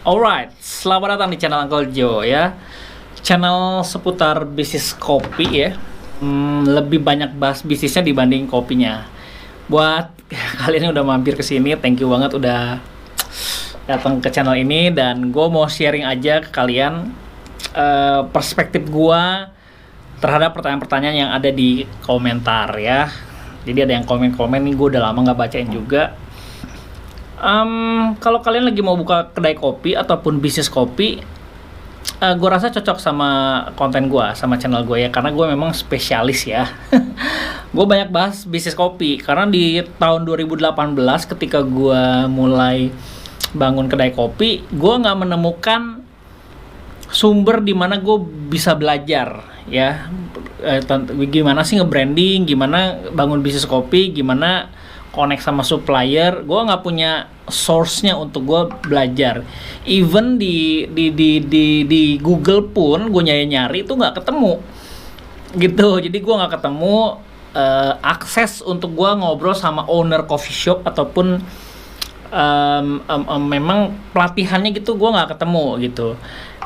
Alright, selamat datang di channel Uncle Joe ya. Channel seputar bisnis kopi ya. Lebih banyak bahas bisnisnya dibanding kopinya. Buat kalian yang udah mampir ke sini, thank you banget udah datang ke channel ini, dan gue mau sharing aja ke kalian perspektif gue terhadap pertanyaan-pertanyaan yang ada di komentar ya. Jadi ada yang komen-komen nih, gue udah lama nggak bacain juga. Kalau kalian lagi mau buka kedai kopi ataupun bisnis kopi, gue rasa cocok sama konten gue, sama channel gue ya, karena gue memang spesialis ya. Gue banyak bahas bisnis kopi, karena di tahun 2018 ketika gue mulai bangun kedai kopi, gue nggak menemukan sumber di mana gue bisa belajar ya, gimana sih nge-branding, gimana bangun bisnis kopi, gimana connect sama supplier. Gue nggak punya source-nya untuk gue belajar. Even di Google pun gue nyari itu nggak ketemu gitu. Jadi gue nggak ketemu akses untuk gue ngobrol sama owner coffee shop ataupun memang pelatihannya gitu, gue nggak ketemu gitu.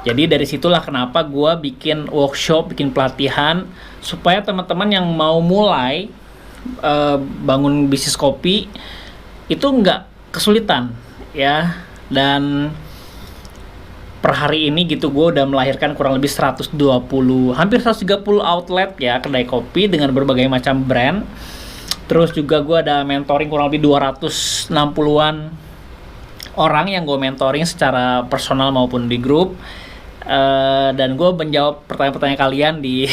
Jadi dari situlah kenapa gue bikin workshop, bikin pelatihan, supaya teman-teman yang mau mulai bangun bisnis kopi itu nggak kesulitan ya. Dan per hari ini gitu gue udah melahirkan kurang lebih 120, hampir 130 outlet ya, kedai kopi dengan berbagai macam brand. Terus juga gue ada mentoring kurang lebih 260-an orang yang gue mentoring secara personal maupun di grup. Dan gue menjawab pertanyaan-pertanyaan kalian di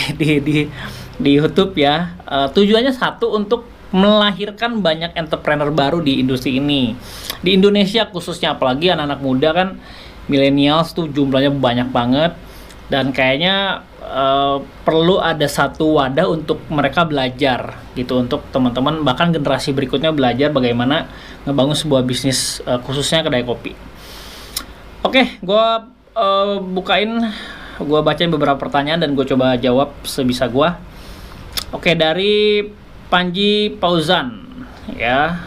YouTube ya. Tujuannya satu, untuk melahirkan banyak entrepreneur baru di industri ini, di Indonesia khususnya, apalagi anak-anak muda kan, millennials tuh jumlahnya banyak banget, dan kayaknya perlu ada satu wadah untuk mereka belajar gitu, untuk teman-teman bahkan generasi berikutnya belajar bagaimana ngebangun sebuah bisnis, khususnya kedai kopi. Oke, gue gue bacain beberapa pertanyaan dan gue coba jawab sebisa gue. Oke, dari Panji Pauzan ya.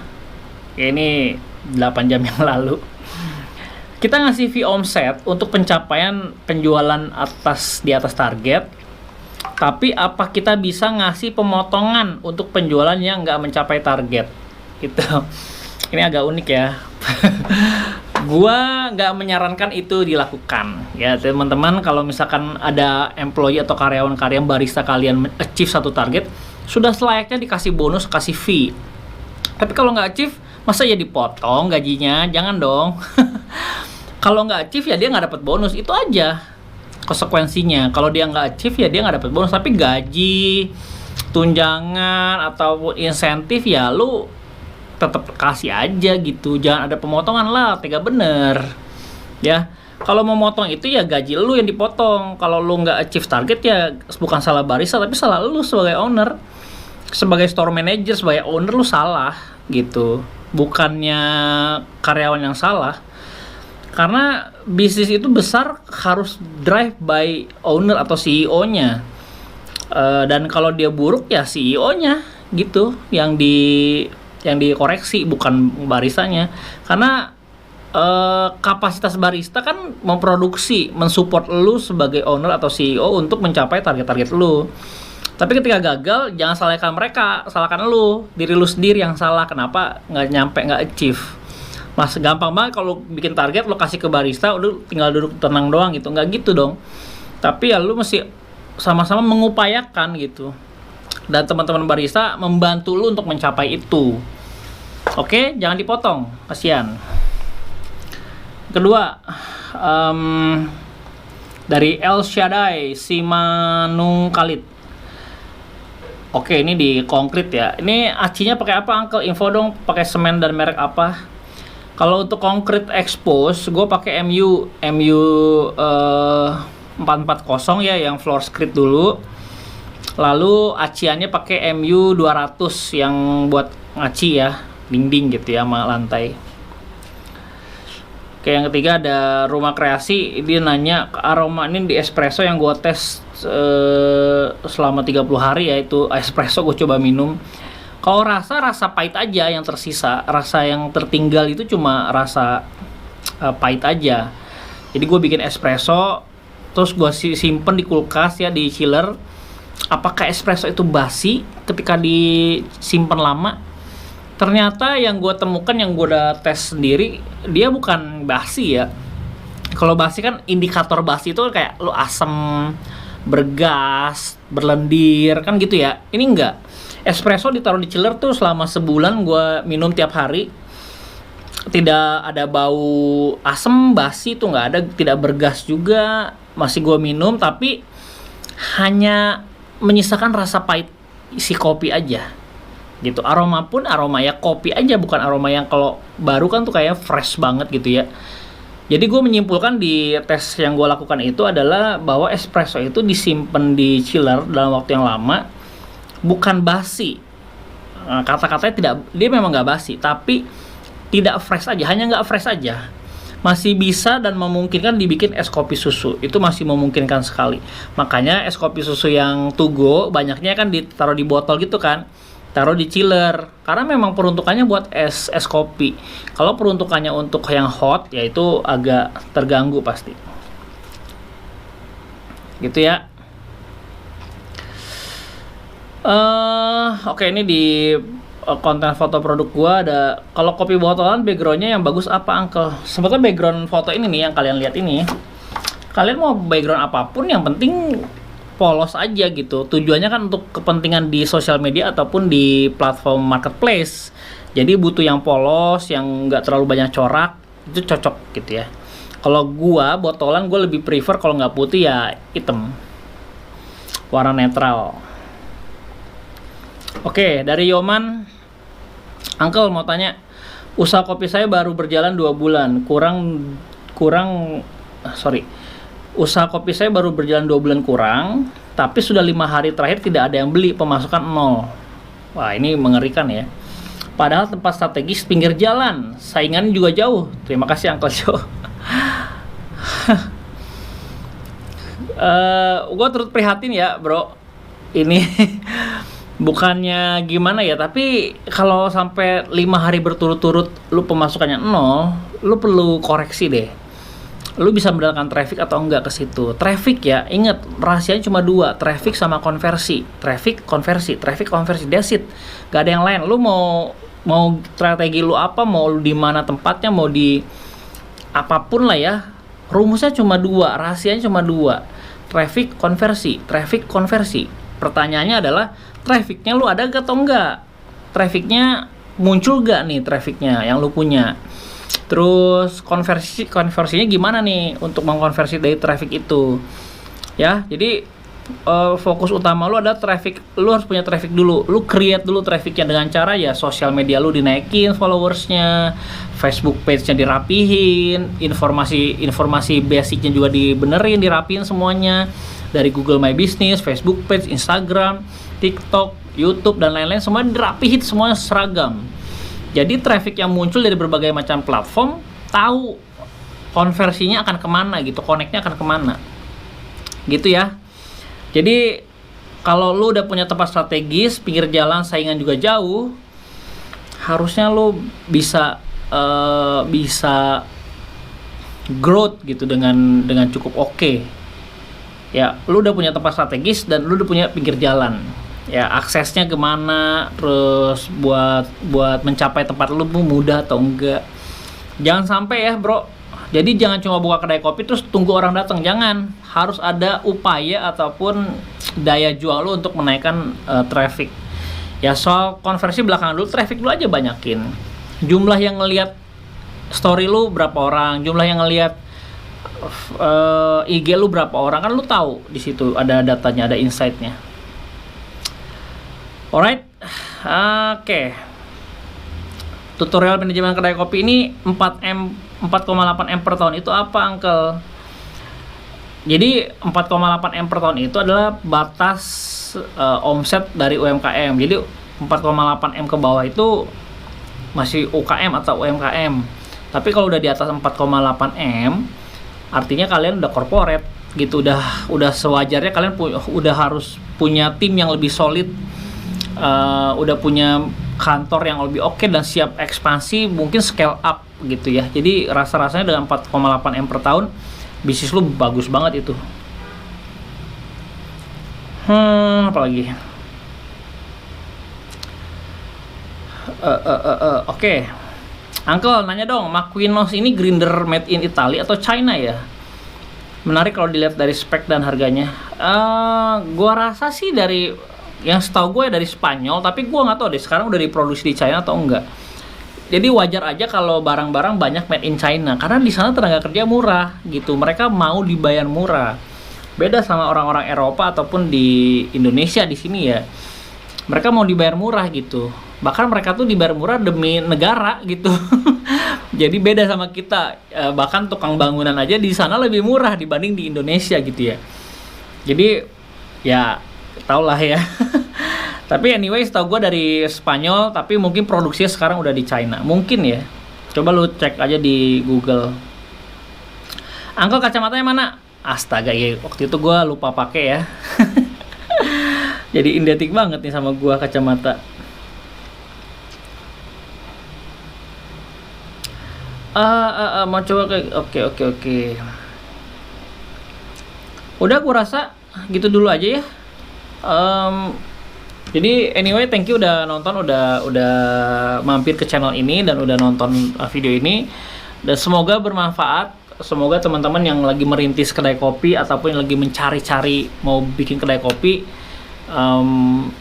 Ini 8 jam yang lalu. Kita ngasih fee omset untuk pencapaian penjualan di atas target. Tapi apa kita bisa ngasih pemotongan untuk penjualan yang nggak mencapai target? Gitu. Ini agak unik ya. Gua nggak menyarankan itu dilakukan ya teman-teman. Kalau misalkan ada employee atau karyawan barista kalian achieve satu target, sudah selayaknya dikasih bonus, kasih fee. Tapi kalau nggak achieve, masa ya dipotong gajinya? Jangan dong. Kalau nggak achieve ya dia nggak dapat bonus, itu aja konsekuensinya. Kalau dia nggak achieve ya dia nggak dapat bonus. Tapi gaji, tunjangan atau insentif ya lu tetap kasih aja gitu. Jangan ada pemotongan lah, tega bener ya. Kalau mau motong itu ya gaji lu yang dipotong. Kalau lu nggak achieve target ya bukan salah barista, tapi salah lu sebagai owner, sebagai store manager, sebagai owner lu salah gitu, bukannya karyawan yang salah. Karena bisnis itu besar harus drive by owner atau CEO-nya. Dan kalau dia buruk ya CEO-nya gitu yang dikoreksi, bukan baristanya. Karena kapasitas barista kan memproduksi, mensupport lu sebagai owner atau CEO untuk mencapai target-target lu. Tapi ketika gagal, jangan salahkan mereka, salahkan lu, diri lu sendiri yang salah. Kenapa nggak achieve? Mas, gampang banget kalau bikin target lo kasih ke barista, udah tinggal duduk tenang doang gitu. Nggak gitu dong. Tapi ya lu mesti sama-sama mengupayakan gitu. Dan teman-teman barista membantu lu untuk mencapai itu. Oke, jangan dipotong, kasihan. Kedua, dari El Shaddai Simanung Khalid. Oke, ini di konkret ya. Ini acinya pakai apa, Uncle? Info dong, pakai semen dan merek apa? Kalau untuk konkret expose, gue pakai MU 440 ya, yang floor screed dulu. Lalu aciannya pakai MU 200 yang buat ngaci ya, dinding gitu ya, sama lantai. Oke, yang ketiga ada Rumah Kreasi. Dia nanya aroma ini di espresso yang gue tes selama 30 hari ya, itu espresso gue coba minum. Kalau rasa pahit aja yang tersisa, rasa yang tertinggal itu cuma rasa pahit aja. Jadi gue bikin espresso, terus gue simpen di kulkas ya, di chiller. Apakah espresso itu basi ketika disimpan lama? Ternyata yang gue temukan, yang gue udah tes sendiri, dia bukan basi ya. Kalau basi kan indikator basi itu kayak lu asem, bergas, berlendir kan gitu ya. Ini enggak. Espresso ditaruh di chiller tuh selama sebulan gue minum tiap hari. Tidak ada bau asem, basi tuh nggak ada, tidak bergas juga, masih gue minum, tapi hanya menyisakan rasa pahit si kopi aja gitu. Aroma pun aroma ya kopi aja, bukan aroma yang kalau baru kan tuh kayak fresh banget gitu ya. Jadi gue menyimpulkan di tes yang gue lakukan itu adalah bahwa espresso itu disimpan di chiller dalam waktu yang lama, bukan basi. Kata-katanya tidak, dia memang nggak basi, tapi tidak fresh aja, hanya nggak fresh aja. Masih bisa dan memungkinkan dibikin es kopi susu. Itu masih memungkinkan sekali. Makanya es kopi susu yang to go banyaknya kan ditaruh di botol gitu kan. Taruh di chiller. Karena memang peruntukannya buat es kopi. Kalau peruntukannya untuk yang hot, ya itu agak terganggu pasti. Gitu ya. Oke, ini di konten foto produk gua ada. Kalau kopi botolan backgroundnya yang bagus apa, Uncle? Sebetulnya background foto ini nih yang kalian lihat ini, kalian mau background apapun yang penting polos aja gitu. Tujuannya kan untuk kepentingan di sosial media ataupun di platform marketplace. Jadi butuh yang polos, yang nggak terlalu banyak corak, itu cocok gitu ya. Kalau gua botolan, gua lebih prefer kalau nggak putih ya hitam, warna netral. Oke, dari Yoman, Uncle mau tanya, usaha kopi saya baru berjalan 2 bulan, usaha kopi saya baru berjalan 2 bulan kurang, tapi sudah 5 hari terakhir tidak ada yang beli, pemasukan 0. Wah, ini mengerikan ya. Padahal tempat strategis pinggir jalan, saingan juga jauh. Terima kasih Uncle Joe. Gue turut prihatin ya bro, ini bukannya gimana ya, tapi kalau sampai 5 hari berturut-turut lu pemasukannya 0, lu perlu koreksi deh. Lu bisa mendapatkan traffic atau enggak ke situ. Traffic ya, ingat rahasianya cuma 2, traffic sama konversi. Traffic, konversi, that's it. Gak ada yang lain. Lu mau strategi lu apa, mau lu di mana tempatnya, mau di apapun lah ya. Rumusnya cuma 2, rahasianya cuma 2. Traffic, konversi. Pertanyaannya adalah trafficnya lu ada gak atau enggak? Trafficnya muncul gak nih trafficnya yang lu punya? Terus konversinya gimana nih untuk mengkonversi dari traffic itu? Ya, jadi fokus utama lu ada traffic. Lu harus punya traffic dulu. Lu create dulu trafficnya dengan cara ya sosial media lu dinaikin followersnya, Facebook page-nya dirapihin, informasi basicnya juga dibenerin, dirapihin semuanya. Dari Google My Business, Facebook page, Instagram, TikTok, YouTube, dan lain-lain, semua dirapihin, semuanya seragam. Jadi traffic yang muncul dari berbagai macam platform, tahu konversinya akan kemana gitu, connect-nya akan kemana. Gitu ya. Jadi kalau lu udah punya tempat strategis, pinggir jalan, saingan juga jauh, harusnya lu bisa growth gitu dengan cukup oke. Ya, lu udah punya tempat strategis dan lu udah punya pinggir jalan. Ya, aksesnya gimana, terus buat mencapai tempat lu mudah atau enggak. Jangan sampai ya, bro. Jadi jangan cuma buka kedai kopi terus tunggu orang datang, jangan. Harus ada upaya ataupun daya jual lu untuk menaikkan traffic. Ya, soal konversi belakangan dulu, traffic lu aja banyakin. Jumlah yang ngelihat story lu berapa orang, jumlah yang ngelihat IG lu berapa orang, kan lu tahu di situ ada datanya, ada insight-nya. Alright, oke. Tutorial manajemen kedai kopi ini 4,8 M per tahun itu apa, Uncle? Jadi 4,8 M per tahun itu adalah batas omset dari UMKM. Jadi 4,8 M ke bawah itu masih UKM atau UMKM. Tapi kalau udah di atas 4,8 M, artinya kalian udah corporate gitu, udah sewajarnya kalian udah harus punya tim yang lebih solid, udah punya kantor yang lebih oke dan siap ekspansi, mungkin scale up gitu ya. Jadi rasa-rasanya dengan 4,8 M per tahun bisnis lu bagus banget itu. Apalagi? Oke. Uncle nanya dong, Maquinos ini grinder made in Italy atau China ya? Menarik kalau dilihat dari spek dan harganya. Gua rasa sih dari yang setahu gue dari Spanyol, tapi gua nggak tahu deh sekarang udah diproduksi di China atau enggak. Jadi wajar aja kalau barang-barang banyak made in China karena di sana tenaga kerja murah gitu. Mereka mau dibayar murah. Beda sama orang-orang Eropa ataupun di Indonesia di sini ya. Mereka mau dibayar murah gitu. Bahkan mereka tuh dibayar murah demi negara gitu. Jadi beda sama kita. Bahkan tukang bangunan aja di sana lebih murah dibanding di Indonesia gitu ya. Jadi ya tau lah ya. Tapi anyway, setahu gue dari Spanyol, tapi mungkin produksinya sekarang udah di China. Mungkin ya. Coba lu cek aja di Google. Uncle kacamatanya mana? Astaga ya, waktu itu gue lupa pakai ya. Jadi identik banget nih sama gue kacamata. Mau coba kayak oke. Udah, gue rasa gitu dulu aja ya. Jadi anyway, thank you udah nonton, udah mampir ke channel ini dan udah nonton video ini. Dan semoga bermanfaat. Semoga teman-teman yang lagi merintis kedai kopi ataupun yang lagi mencari-cari mau bikin kedai kopi,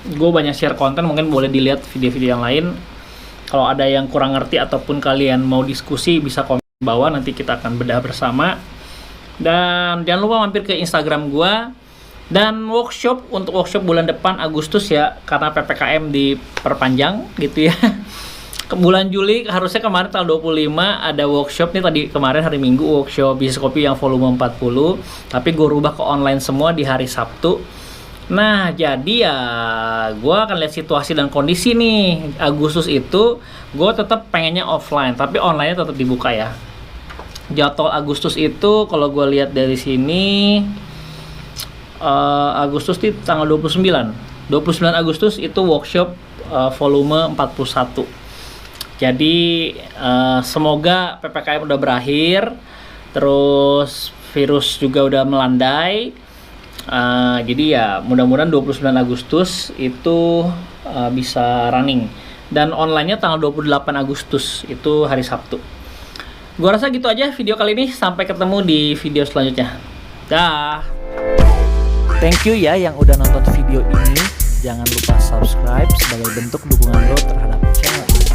gue banyak share konten, mungkin boleh dilihat video-video yang lain. Kalau ada yang kurang ngerti ataupun kalian mau diskusi, bisa komen di bawah, nanti kita akan bedah bersama. Dan jangan lupa mampir ke Instagram gue. Dan untuk workshop bulan depan Agustus ya, karena PPKM diperpanjang gitu ya. Ke bulan Juli harusnya kemarin tanggal 25 ada workshop nih, tadi kemarin hari Minggu workshop bisnis kopi yang volume 40, tapi gue rubah ke online semua di hari Sabtu. Nah jadi ya gue akan lihat situasi dan kondisi nih. Agustus itu gue tetap pengennya offline, tapi online tetap dibuka ya. Jadwal Agustus itu kalau gue lihat dari sini, Agustus di tanggal 29 Agustus itu workshop volume 41. Jadi semoga PPKM udah berakhir, terus virus juga udah melandai. Jadi ya mudah-mudahan 29 Agustus itu bisa running. Dan online-nya tanggal 28 Agustus itu hari Sabtu. Gua rasa gitu aja video kali ini, sampai ketemu di video selanjutnya. Dah. Thank you ya yang udah nonton video ini. Jangan lupa subscribe sebagai bentuk dukungan lo terhadap channel